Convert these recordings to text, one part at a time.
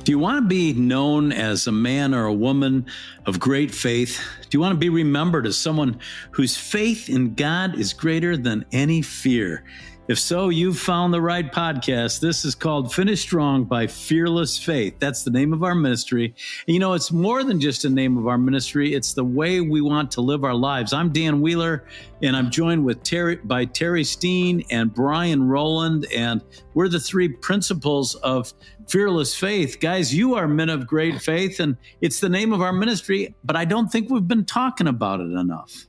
Do you want to be known as a man or a woman of great faith? Do you want to be remembered as someone whose faith in God is greater than any fear? If so, you've found the right podcast. This is called Finish Strong by Fearless Faith. That's the name of our ministry. And you know, it's more than just a name of our ministry. It's the way we want to live our lives. I'm Dan Wheeler, and I'm joined with Terry Steen and Brian Rowland, and we're the three principals of Fearless Faith. Guys, you are men of great faith, and it's the name of our ministry, but I don't think we've been talking about it enough.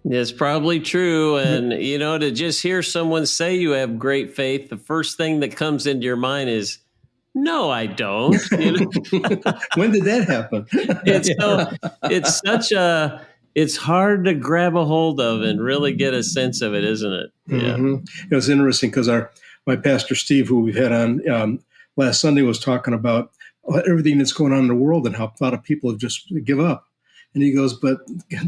It's probably true. And, you know, to just hear someone say you have great faith, the first thing that comes into your mind is, no, I don't. You know? When did that happen? It's hard to grab a hold of and really get a sense of it, isn't it? Yeah. Mm-hmm. It was interesting because my pastor, Steve, who we've had on last Sunday, was talking about everything that's going on in the world and how a lot of people have just give up. And he goes, but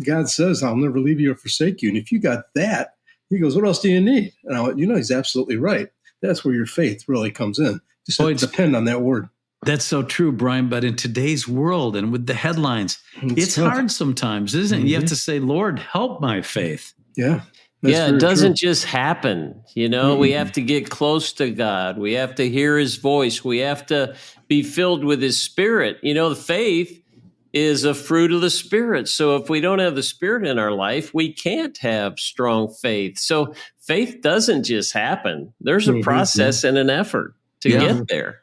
God says, I'll never leave you or forsake you. And if you got that, he goes, what else do you need? And I went, you know, he's absolutely right. That's where your faith really comes in. Just depend on that word. That's so true, Brian. But in today's world and with the headlines, it's hard sometimes, isn't it? Mm-hmm. You have to say, Lord, help my faith. Yeah. It doesn't just happen. You know, we have to get close to God. We have to hear his voice. We have to be filled with his spirit. You know, the faith is a fruit of the Spirit. So if we don't have the Spirit in our life, we can't have strong faith. So faith doesn't just happen. There's a process and an effort to get there.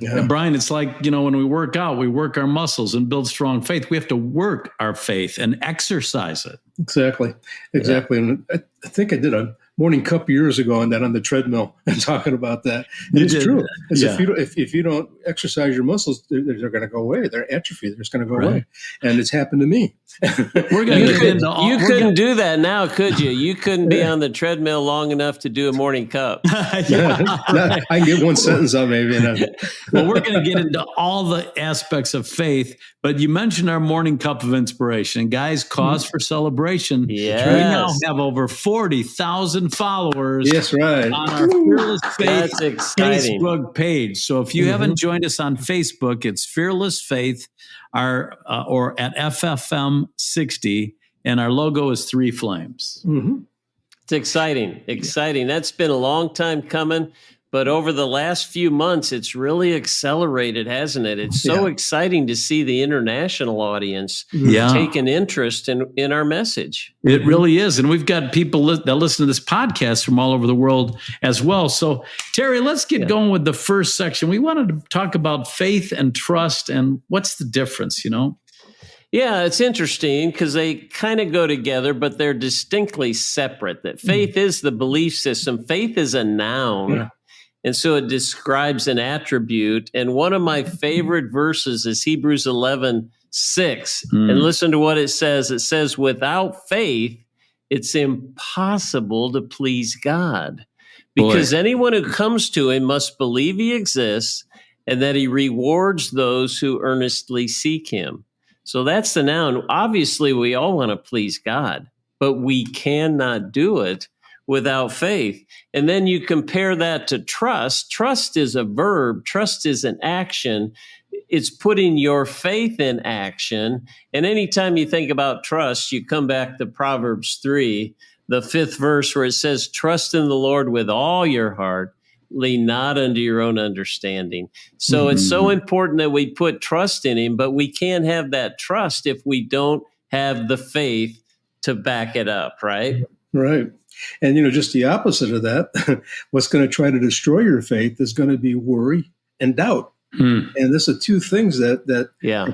Yeah. And Brian, it's like, you know, when we work out, we work our muscles and build strong faith. We have to work our faith and exercise it. Exactly. Yeah. And I think I did a morning cup years ago on the treadmill and talking about that. And it's true. If you don't exercise your muscles, they're going to go away. They're atrophy. They're just going to go away. And it's happened to me. You couldn't do that now, could you? You couldn't be on the treadmill long enough to do a morning cup. I can get one sentence out maybe. Well, we're going to get into all the aspects of faith, but you mentioned our morning cup of inspiration. Guys, cause for celebration. Yes. We now have over 40,000 followers on our Fearless Faith Facebook page. So if you haven't joined us on Facebook, it's Fearless Faith, or at FFM 60, and our logo is 3 flames. Mm-hmm. It's exciting. That's been a long time coming, but over the last few months, it's really accelerated, hasn't it? It's so exciting to see the international audience take an interest in our message. It really is. And we've got people that listen to this podcast from all over the world as well. So, Terry, let's get going with the first section. We wanted to talk about faith and trust and what's the difference, you know? Yeah, it's interesting because they kind of go together, but they're distinctly separate. That faith is the belief system. Faith is a noun. Yeah. And so it describes an attribute. And one of my favorite verses is Hebrews 11:6. And listen to what it says. It says, without faith, it's impossible to please God. Because anyone who comes to him must believe he exists and that he rewards those who earnestly seek him. So that's the noun. Obviously, we all want to please God, but we cannot do it without faith. And then you compare that to trust. Trust is a verb. Trust is an action. It's putting your faith in action. And anytime you think about trust, you come back to Proverbs 3, the 5th verse, where it says, trust in the Lord with all your heart, lean not unto your own understanding. So it's so important that we put trust in him, but we can't have that trust if we don't have the faith to back it up, right? Right. And, you know, just the opposite of that, what's going to try to destroy your faith is going to be worry and doubt. And this are 2 things that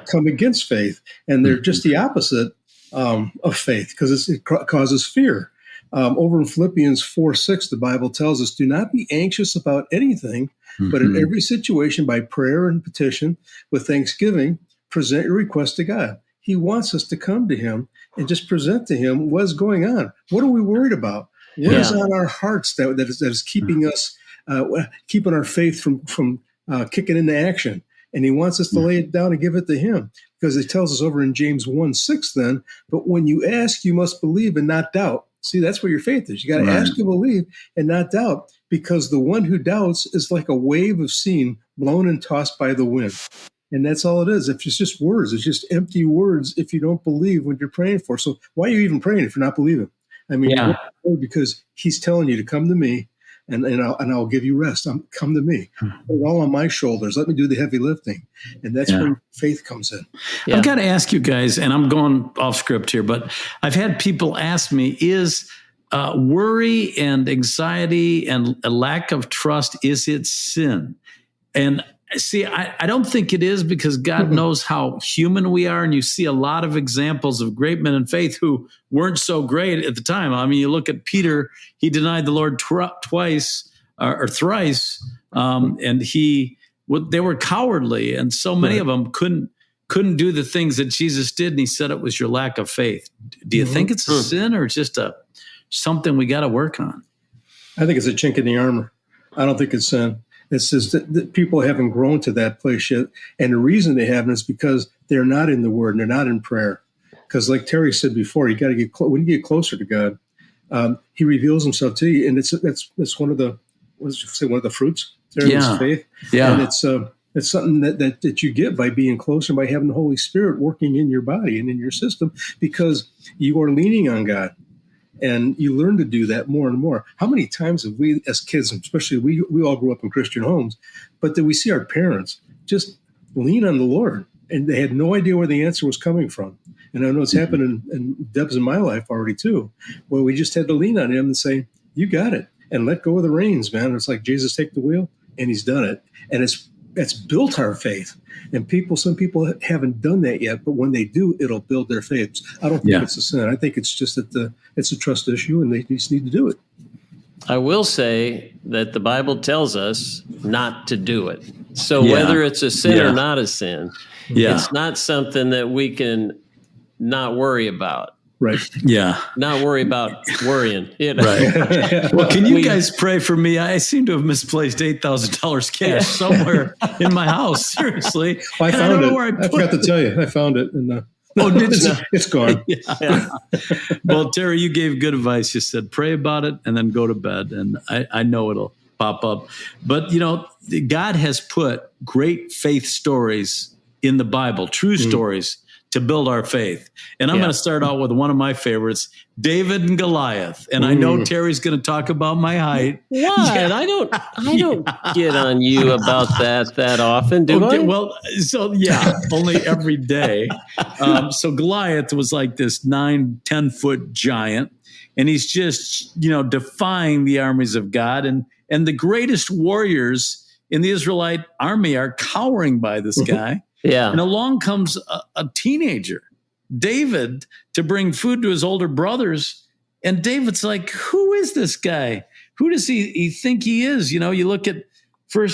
come against faith. And they're just the opposite of faith because it causes fear. Over in Philippians 4:6, the Bible tells us, do not be anxious about anything, but in every situation by prayer and petition with thanksgiving, present your request to God. He wants us to come to him and just present to him what's going on. What are we worried about? What is on our hearts that is keeping us, keeping our faith from kicking into action? And he wants us to lay it down and give it to him because it tells us over in James 1:6 then, but when you ask, you must believe and not doubt. See, that's where your faith is. You got to ask and believe and not doubt, because the one who doubts is like a wave of steam blown and tossed by the wind. And that's all it is. If it's just words, it's just empty words if you don't believe what you're praying for. So why are you even praying if you're not believing? I mean, because he's telling you to come to me, and I'll give you rest. Come to me. Put it all on my shoulders. Let me do the heavy lifting. And that's where faith comes in. Yeah. I've got to ask you guys, and I'm going off script here, but I've had people ask me, is worry and anxiety and a lack of trust, is it sin? And see, I don't think it is, because God knows how human we are. And you see a lot of examples of great men in faith who weren't so great at the time. I mean, you look at Peter, he denied the Lord twice or thrice. And they were cowardly. And so many of them couldn't do the things that Jesus did. And he said it was your lack of faith. Do you think it's a sin, or just something we got to work on? I think it's a chink in the armor. I don't think it's sin. It's just that people haven't grown to that place yet. And the reason they haven't is because they're not in the Word and they're not in prayer. Because like Terry said before, you got to get when you get closer to God, He reveals Himself to you, and it's one of the one of the fruits of faith. Yeah, and it's something that you get by being closer, by having the Holy Spirit working in your body and in your system, because you are leaning on God. And you learn to do that more and more. How many times have we, as kids, especially we all grew up in Christian homes, but that we see our parents just lean on the Lord, and they had no idea where the answer was coming from. And I know it's happened in Deb's and my life already too, where we just had to lean on Him and say, "You got it," and let go of the reins, man. It's like Jesus take the wheel, and He's done it, and it's built our faith. And some people haven't done that yet, but when they do, it'll build their faith. I don't think it's a sin. I think it's just that it's a trust issue, and they just need to do it. I will say that the Bible tells us not to do it. So whether it's a sin or not a sin, it's not something that we can not worry about. Right. Yeah. Not worry about worrying. You know? Right. Well, can you guys pray for me? I seem to have misplaced $8,000 cash somewhere in my house. Seriously. Well, I found it. I forgot to tell you. I found it. And, it's gone. Well, Terry, you gave good advice. You said, pray about it and then go to bed. And I know it'll pop up. But, God has put great faith stories in the Bible, true stories, to build our faith. And I'm going to start out with one of my favorites, David and Goliath. And I know Terry's going to talk about my height. What? Yeah. I don't get on you about that often, do I? Well, only every day. So Goliath was like this 9-10 foot giant, and he's just, defying the armies of God. And the greatest warriors in the Israelite army are cowering by this guy. Yeah. And along comes a teenager, David, to bring food to his older brothers. And David's like, who is this guy? Who does he think he is? You look at in 1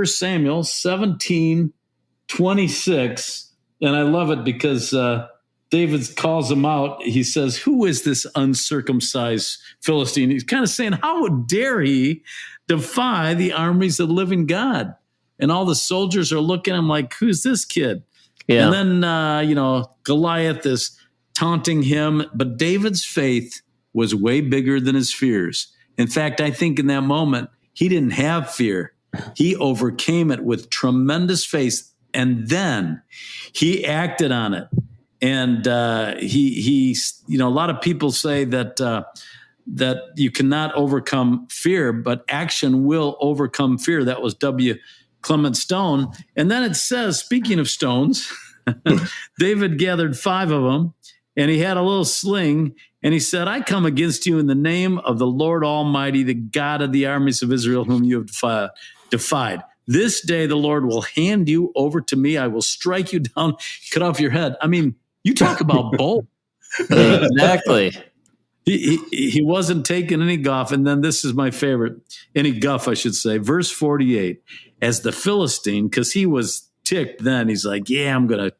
Samuel 17:26, and I love it because David calls him out. He says, who is this uncircumcised Philistine? He's kind of saying, how dare he defy the armies of the living God? And all the soldiers are looking at him like, who's this kid? Yeah. And then, Goliath is taunting him. But David's faith was way bigger than his fears. In fact, I think in that moment, he didn't have fear. He overcame it with tremendous faith. And then he acted on it. And he a lot of people say that you cannot overcome fear, but action will overcome fear. That was W. Clement Stone. And then it says, speaking of stones, David gathered 5 of them, and he had a little sling, and he said, I come against you in the name of the Lord Almighty, the God of the armies of Israel, whom you have defied. This day the Lord will hand you over to me. I will strike you down, cut off your head. I mean, you talk about bold. Exactly. He wasn't taking any guff. And then this is my favorite, any guff, I should say. Verse 48, as the Philistine, because he was ticked then, he's like, yeah, I'm gonna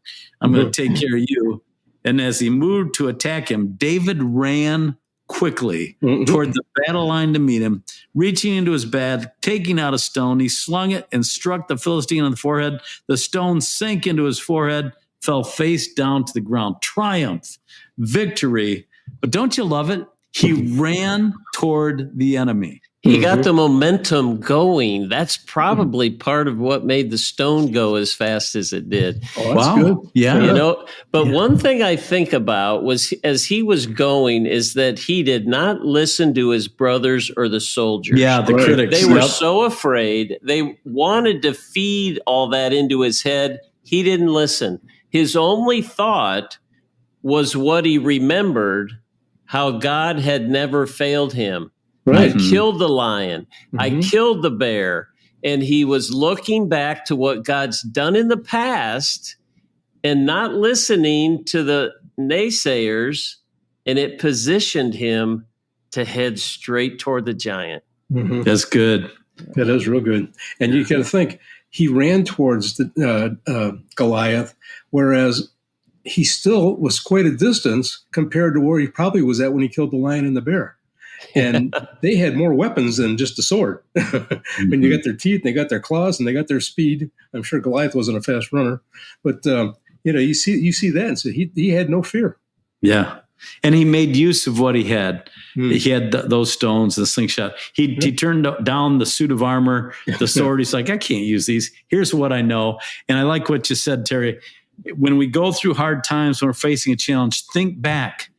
take care of you. And as he moved to attack him, David ran quickly toward the battle line to meet him, reaching into his bag, taking out a stone. He slung it and struck the Philistine on the forehead. The stone sank into his forehead, fell face down to the ground. Triumph, victory But don't you love it? He ran toward the enemy. He got the momentum going. That's probably part of what made the stone go as fast as it did. Oh, that's good. Yeah. But one thing I think about was as he was going is that he did not listen to his brothers or the soldiers. Yeah, the critics. They were so afraid. They wanted to feed all that into his head. He didn't listen. His only thought was what he remembered, how God had never failed him. Right. I killed the lion. I killed the bear. And he was looking back to what God's done in the past and not listening to the naysayers. And it positioned him to head straight toward the giant. That's good. That is real good. And you got to think, he ran towards the Goliath, whereas he still was quite a distance compared to where he probably was at when he killed the lion and the bear. And they had more weapons than just a sword. When you got their teeth, they got their claws, and they got their speed. I'm sure Goliath wasn't a fast runner, but you see that, and so he had no fear. Yeah, and he made use of what he had. He had those stones, the slingshot. He turned down the suit of armor, the sword. He's like, I can't use these. Here's what I know. And I like what you said, Terry. When we go through hard times, when we're facing a challenge, think back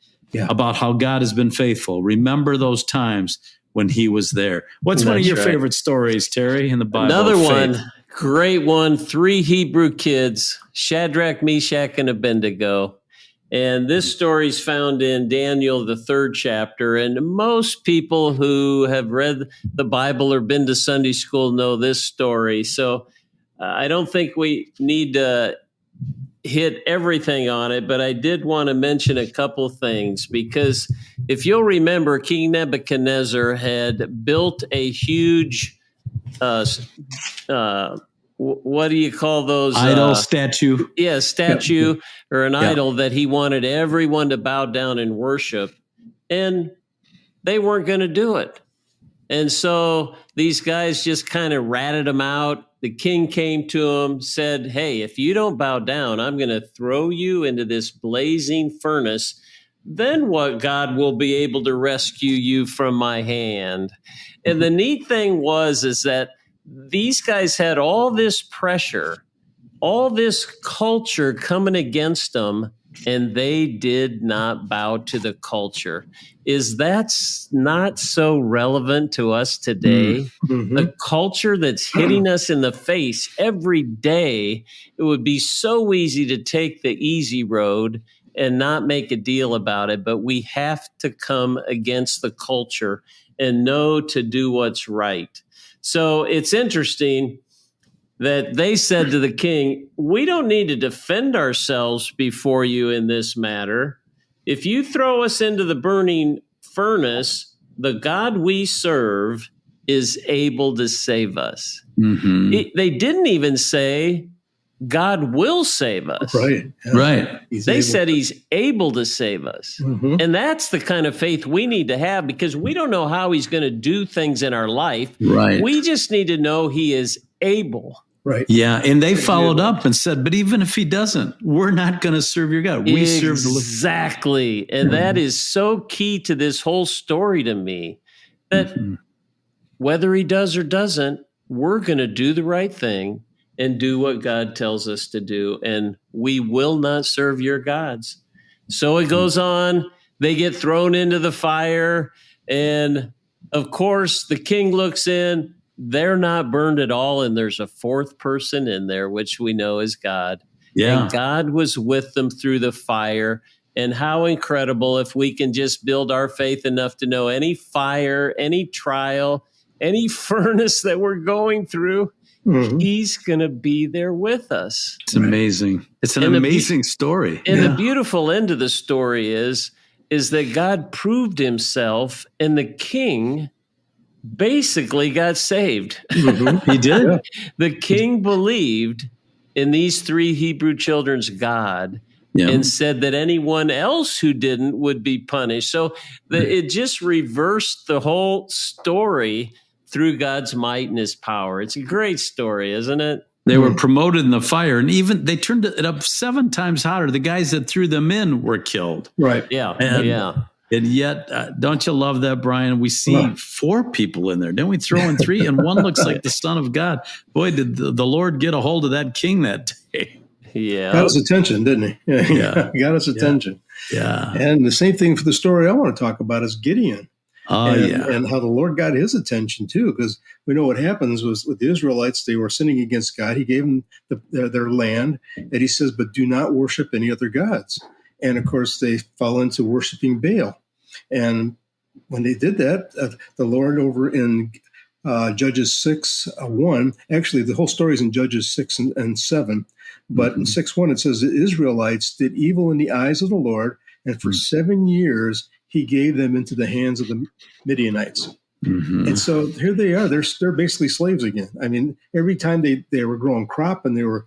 about how God has been faithful. Remember those times when he was there. What's one of your favorite stories, Terry, in the Bible? Another one, great one, 3 Hebrew kids, Shadrach, Meshach, and Abednego. And this story is found in Daniel, the 3rd chapter. And most people who have read the Bible or been to Sunday school know this story. So I don't think we need to hit everything on it, but I did want to mention a couple things, because if you'll remember, King Nebuchadnezzar had built a huge, what do you call those? Idol, statue. Yeah, statue or an idol that he wanted everyone to bow down and worship, and they weren't going to do it. And so these guys just kind of ratted him out. The king came to him, said, hey, if you don't bow down, I'm going to throw you into this blazing furnace. Then what God will be able to rescue you from my hand. And the neat thing is that these guys had all this pressure, all this culture coming against them, and they did not bow to the culture. Is that not so relevant to us today? The culture that's hitting us in the face every day, it would be so easy to take the easy road and not make a deal about it, but we have to come against the culture and know to do what's right. So it's interesting that they said to the king, we don't need to defend ourselves before you in this matter. If you throw us into the burning furnace, the God we serve is able to save us. They didn't even say God will save us. Right. Yeah. Right. They said he's able to save us. And that's the kind of faith we need to have, because we don't know how he's going to do things in our life. Right. We just need to know he is able. Right. Yeah. And they followed up and said, but even if he doesn't, we're not going to serve your God. We serve the Lord. Exactly. And that is so key to this whole story to me, that whether he does or doesn't, we're going to do the right thing and do what God tells us to do. And we will not serve your gods. So it goes on. They get thrown into the fire. And of course, the king looks in. They're not burned at all. And there's a 4th person in there, which we know is God. Yeah. And God was with them through the fire. And how incredible if we can just build our faith enough to know any fire, any trial, any furnace that we're going through, he's going to be there with us. It's amazing. It's an amazing story. And the beautiful end of the story is that God proved himself, and the king basically got saved. He did. The king believed in these 3 Hebrew children's God and said that anyone else who didn't would be punished. So it just reversed the whole story through God's might and his power. It's a great story, isn't it? They were promoted in the fire, and even they turned it up 7 times hotter. The guys that threw them in were killed. Right. Yeah. And yet, don't you love that, Brian? We see 4 people in there. Didn't we throw in 3? And one looks like the Son of God. Boy, did the Lord get a hold of that king that day. Yeah. Got his attention, didn't he? Yeah. Got his attention. Yeah. And the same thing for the story I want to talk about is Gideon. And how the Lord got his attention too, because we know what happens was with the Israelites, they were sinning against God. He gave them their land, and he says, but do not worship any other gods. And of course, they fall into worshiping Baal. And when they did that, the Lord over in Judges 6:1, actually the whole story is in Judges 6 and 7, but in 6:1 it says the Israelites did evil in the eyes of the Lord, and for 7 years he gave them into the hands of the Midianites. And so here they are. They're basically slaves again. I mean, every time they were growing crop and they were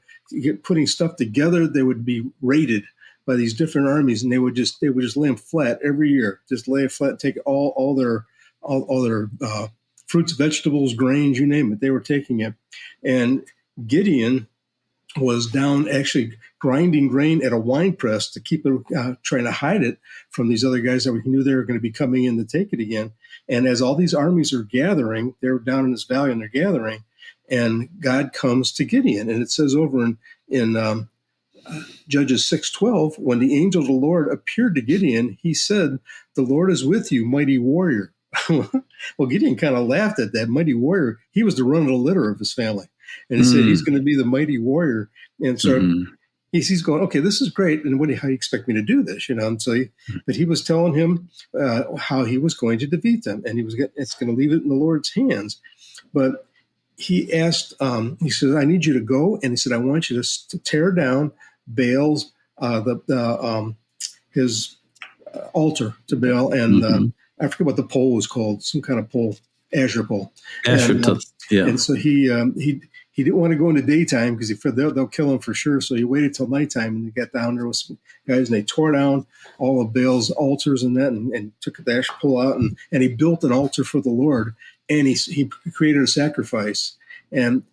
putting stuff together, they would be raided by these different armies, and they would just lay them flat every year. Just lay it flat, take all their fruits, vegetables, grains, you name it. They were taking it. And Gideon was down actually grinding grain at a wine press to keep it, trying to hide it from these other guys that we knew they were going to be coming in to take it again. And as all these armies are gathering, they're down in this valley and they're gathering, and God comes to Gideon. And it says over in Judges 6:12, when the angel of the Lord appeared to Gideon, he said, "The Lord is with you, mighty warrior." Well, Gideon kind of laughed at that mighty warrior. He was the run of the litter of his family. And he said, he's going to be the mighty warrior. And so he's going, okay, this is great. And how do you expect me to do this? And so, but he was telling him how he was going to defeat them. And it's going to leave it in the Lord's hands. But he asked, he said, I need you to go. And he said, I want you to tear down Baal's, his altar to Baal. And I forget what the pole was called, some kind of pole, Asher pole. And so he didn't want to go in the daytime because he said they'll kill him for sure. So he waited till nighttime, and they got down there with some guys, and they tore down all of Baal's altars and that, and took the Asher pole out, and he built an altar for the Lord, and he created a sacrifice. And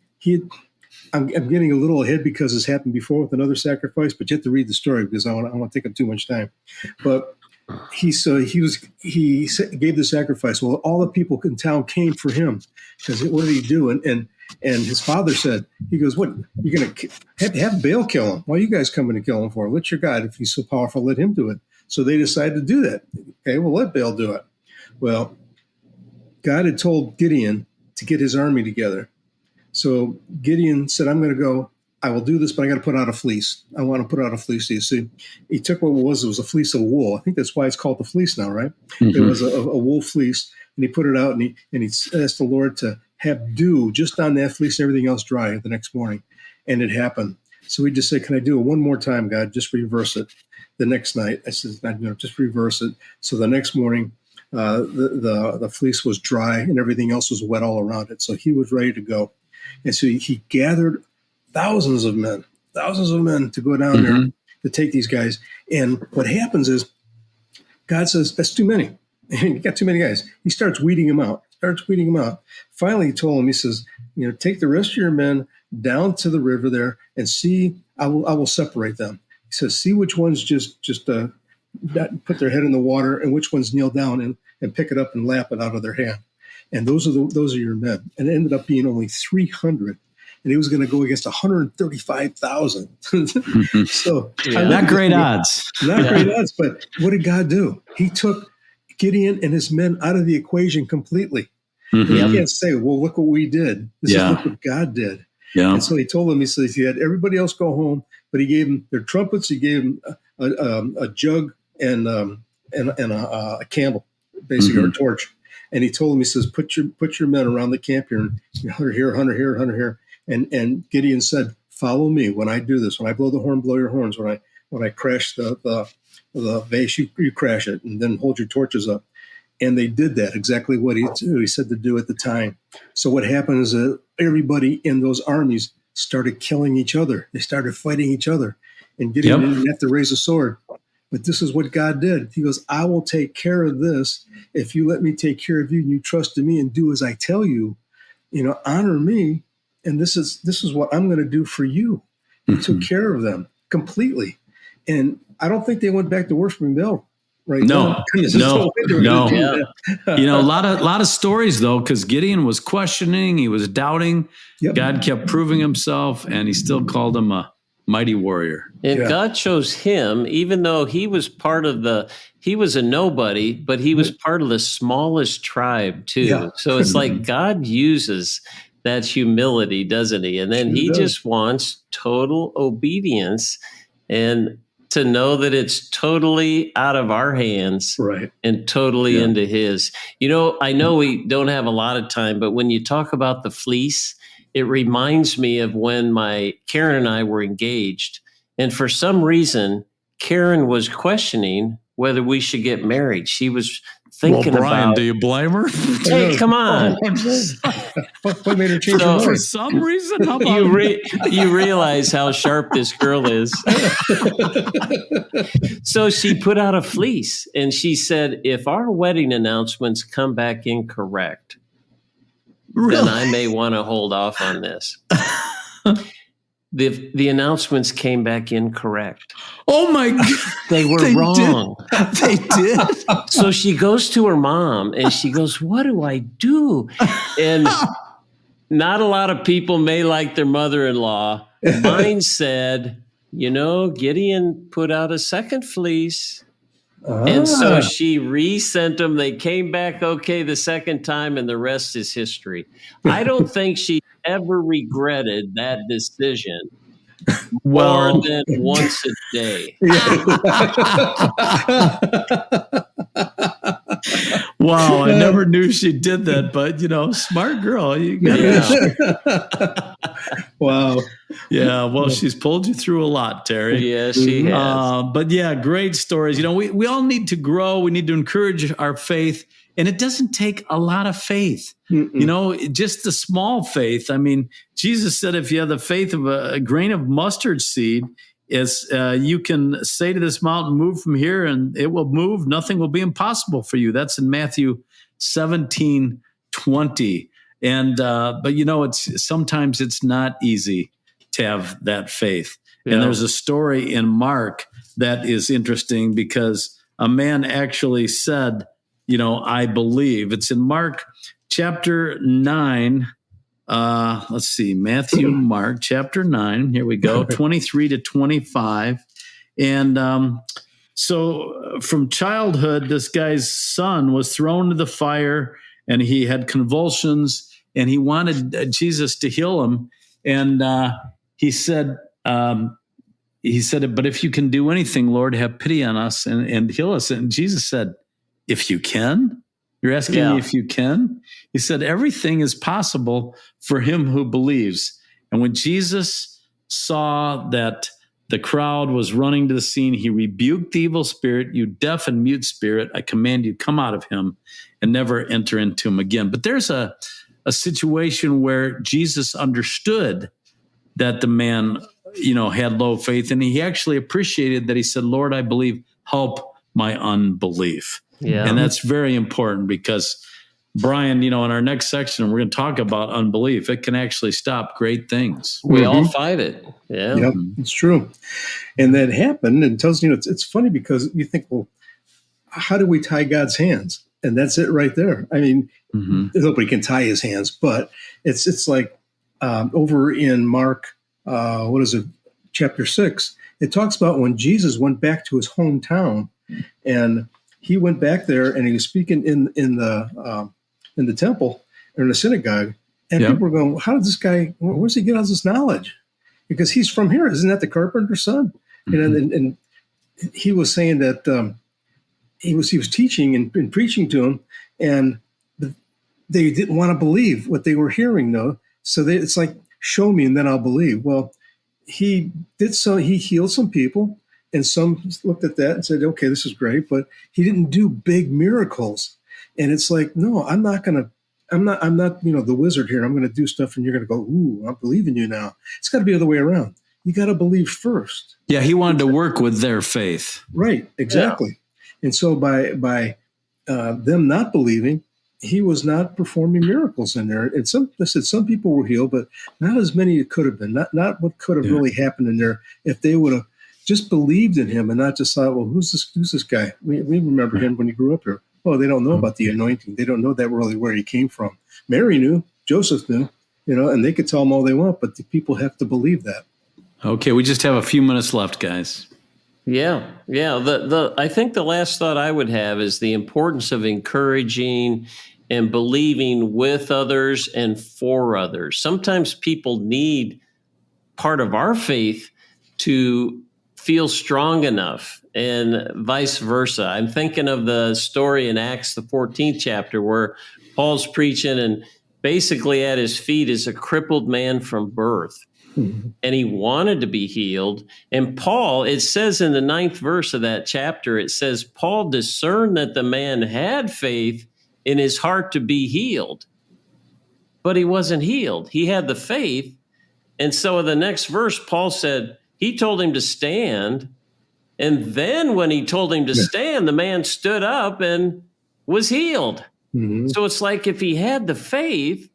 I'm getting a little ahead because this happened before with another sacrifice, but you have to read the story because I don't want to take up too much time. But he gave the sacrifice. Well, all the people in town came for him because what did he do? And his father said, he goes, what, you're going to have Baal kill him? Why are you guys coming to kill him for? Let your God, if he's so powerful, let him do it. So they decided to do that. Okay, well, let Baal do it. Well, God had told Gideon to get his army together. So Gideon said, I'm going to go. I will do this, but I got to put out a fleece. I want to put out a fleece. You see, he took what it was a fleece of wool. I think that's why it's called the fleece now, right? It was a wool fleece, and he put it out, and he asked the Lord to have dew just on that fleece and everything else dry the next morning. And it happened. So he just said, can I do it one more time, God? Just reverse it. The next night, I said, just reverse it. So the next morning, the fleece was dry and everything else was wet all around it. So he was ready to go. And so he gathered thousands of men to go down there to take these guys. And what happens is God says, that's too many. You got too many guys. He starts weeding them out. Finally, he told him, he says, take the rest of your men down to the river there and see, I will separate them. He says, see which ones just put their head in the water and which ones kneel down and pick it up and lap it out of their hand. And those are your men. And it ended up being only 300. And he was going to go against 135,000. So not great odds. Not great odds. But what did God do? He took Gideon and his men out of the equation completely. You can't say, well, look what we did. This is look what God did. Yeah. And so he told them, he says he had everybody else go home, but he gave them their trumpets. He gave them a jug and a candle, basically, or a torch. And he told them, he says, put your men around the camp here, and 100 here, 100 here, 100 here. And Gideon said, follow me when I do this. When I blow the horn, blow your horns. When I crash the vase, you crash it, and then hold your torches up. And they did that, exactly what he said to do at the time. So what happened is that everybody in those armies started killing each other. They started fighting each other. And Gideon didn't have to raise a sword. But this is what God did. He goes, I will take care of this if you let me take care of you and you trust in me and do as I tell you. Honor me. And this is what I'm going to do for you. He took care of them completely. And I don't think they went back to worshiping Baal right No, now. no. Yeah. You know, a lot of stories though, because Gideon was questioning, he was doubting. Yep. God kept proving himself, and he still called him a mighty warrior. And God chose him, even though he was he was a nobody, but he was part of the smallest tribe too. Yeah. So it's like God uses that humility, doesn't he? And then he just wants total obedience and to know that it's totally out of our hands, right, and totally into his. You know, I know we don't have a lot of time, but when you talk about the fleece, it reminds me of when Karen and I were engaged. And for some reason, Karen was questioning whether we should get married. She was thinking Brian, do you blame her? Hey, come on. What made her change her mind? For some reason, how about you realize how sharp this girl is. So she put out a fleece and she said, if our wedding announcements come back incorrect, then I may want to hold off on this. The announcements came back incorrect. Oh my God. They were wrong. They did. So she goes to her mom and she goes, what do I do? And not a lot of people may like their mother-in-law. Mine said, Gideon put out a second fleece. And so she resent them. They came back okay the second time, and the rest is history. I don't think she ever regretted that decision more than once a day. Wow, I never knew she did that, but smart girl. Wow. Yeah, well, she's pulled you through a lot, Terry. Yeah, she has. But yeah, great stories. We all need to grow. We need to encourage our faith. And it doesn't take a lot of faith, just the small faith. I mean, Jesus said, if you have the faith of a grain of mustard seed, you can say to this mountain, move from here, and it will move. Nothing will be impossible for you. That's in Matthew 17:20. And, but sometimes it's not easy to have that faith. Yeah. And there's a story in Mark that is interesting because a man actually said, I believe. It's in Mark chapter 9. Let's see, Mark chapter 9. Here we go, 23 to 25. And so from childhood, this guy's son was thrown to the fire and he had convulsions and he wanted Jesus to heal him. And he said, but if you can do anything, Lord, have pity on us and heal us. And Jesus said, if you can? You're asking me if you can? He said, everything is possible for him who believes. And when Jesus saw that the crowd was running to the scene, he rebuked the evil spirit. You deaf and mute spirit, I command you, come out of him and never enter into him again. But there's a situation where Jesus understood that the man, had low faith. And he actually appreciated that. He said, Lord, I believe, help my unbelief. Yeah. And that's very important because, Brian, in our next section, we're going to talk about unbelief. It can actually stop great things. We all fight it. Yeah. Yep, it's true. And that happened and tells it's funny because you think, well, how do we tie God's hands? And that's it right there. I mean, nobody can tie his hands, but it's like over in Mark, chapter 6, it talks about when Jesus went back to his hometown and he went back there and he was speaking in the temple or in the synagogue, and people were going, "How did this guy? Where does he get all this knowledge? Because he's from here, isn't that the carpenter's son?" And he was saying that he was teaching and preaching to him, and they didn't want to believe what they were hearing, though. So it's like, show me and then I'll believe. Well, he did so. He healed some people. And some looked at that and said, okay, this is great, but he didn't do big miracles. And it's like, no, I'm not the wizard here. I'm going to do stuff and you're going to go, ooh, I believe in you now. It's got to be the other way around. You got to believe first. Yeah, he wanted to work with their faith. Right, exactly. Yeah. And so by them not believing, he was not performing miracles in there. And some people were healed, but not as many as could have been. Not what could have really happened in there if they would have just believed in him and not just thought, well, who's this guy? We remember him when he grew up here. Oh, they don't know about the anointing. They don't know that really where he came from. Mary knew, Joseph knew, and they could tell him all they want, but the people have to believe that. Okay, we just have a few minutes left, guys. Yeah. I think the last thought I would have is the importance of encouraging and believing with others and for others. Sometimes people need part of our faith to feel strong enough, and vice versa. I'm thinking of the story in Acts, the 14th chapter, where Paul's preaching, and basically at his feet is a crippled man from birth. Mm-hmm. And he wanted to be healed. And Paul, it says in the 9th verse of that chapter, it says, Paul discerned that the man had faith in his heart to be healed, but he wasn't healed. He had the faith. And so in the next verse, Paul said, he told him to stand. And then when he told him to stand, the man stood up and was healed. Mm-hmm. So it's like, if he had the faith,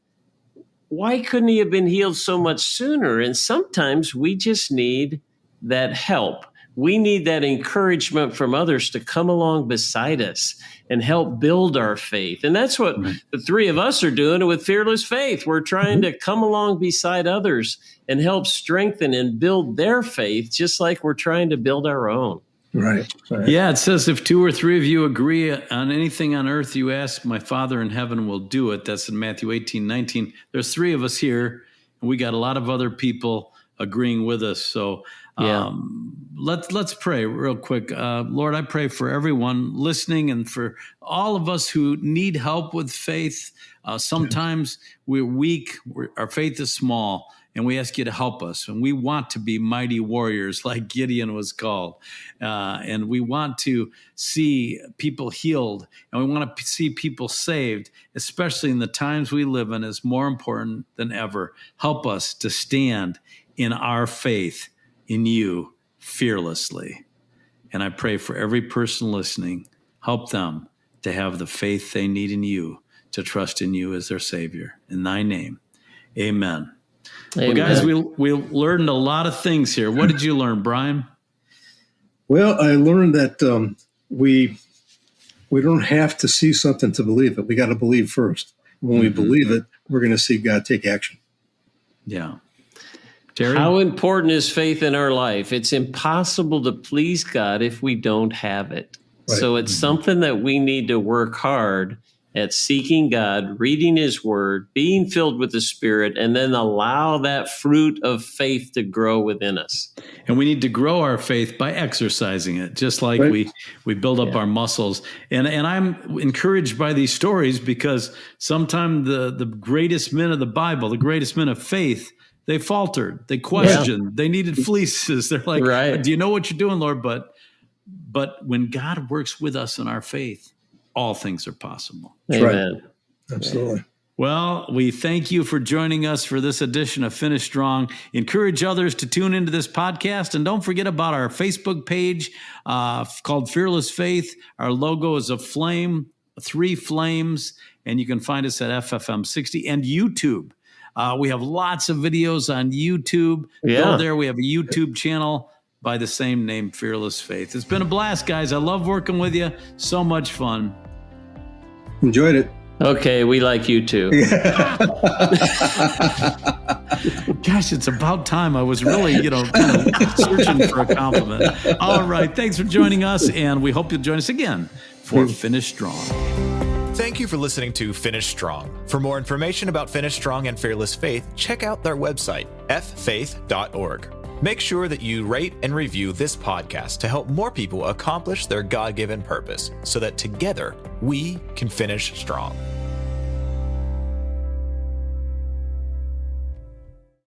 why couldn't he have been healed so much sooner? And sometimes we just need that help. We need that encouragement from others to come along beside us and help build our faith. And that's what the three of us are doing with Fearless Faith. We're trying to come along beside others and help strengthen and build their faith, just like we're trying to build our own. Right. Yeah, it says, if 2 or 3 of you agree on anything on earth you ask, my Father in heaven will do it. That's in Matthew 18:19. There's 3 of us here, and we got a lot of other people agreeing with us. So let's pray real quick. Lord, I pray for everyone listening and for all of us who need help with faith. Sometimes we're weak, our faith is small, and we ask you to help us. And we want to be mighty warriors like Gideon was called. And we want to see people healed, and we want to see people saved, especially in the times we live in, is more important than ever. Help us to stand in our faith in you fearlessly. And I pray for every person listening, help them to have the faith they need in you, to trust in you as their Savior. In thy name, amen. Well, guys, we learned a lot of things here. What did you learn, Brian? Well, I learned that we don't have to see something to believe it. We got to believe first. When we believe it, we're going to see God take action. Yeah. Terry? How important is faith in our life? It's impossible to please God if we don't have it. Right. So it's something that we need to work hard at seeking God, reading his word, being filled with the Spirit, and then allow that fruit of faith to grow within us. And we need to grow our faith by exercising it, just like we build up our muscles. And I'm encouraged by these stories, because sometimes the greatest men of the Bible, the greatest men of faith, they faltered, they questioned, they needed fleeces. They're like, do you know what you're doing, Lord? But when God works with us in our faith, all things are possible. Amen. Right. Absolutely. Well, we thank you for joining us for this edition of Finish Strong. Encourage others to tune into this podcast. And don't forget about our Facebook page called Fearless Faith. Our logo is a flame, 3 flames, and you can find us at FFM60 and YouTube. We have lots of videos on YouTube. Go there. We have a YouTube channel by the same name, Fearless Faith. It's been a blast, guys. I love working with you. So much fun. Enjoyed it. Okay, we like you too. Gosh, it's about time. I was really, kind of searching for a compliment. All right, thanks for joining us, and we hope you'll join us again for Finish Strong. Thank you for listening to Finish Strong. For more information about Finish Strong and Fearless Faith, check out their website, ffaith.org. Make sure that you rate and review this podcast to help more people accomplish their God-given purpose, so that together we can finish strong.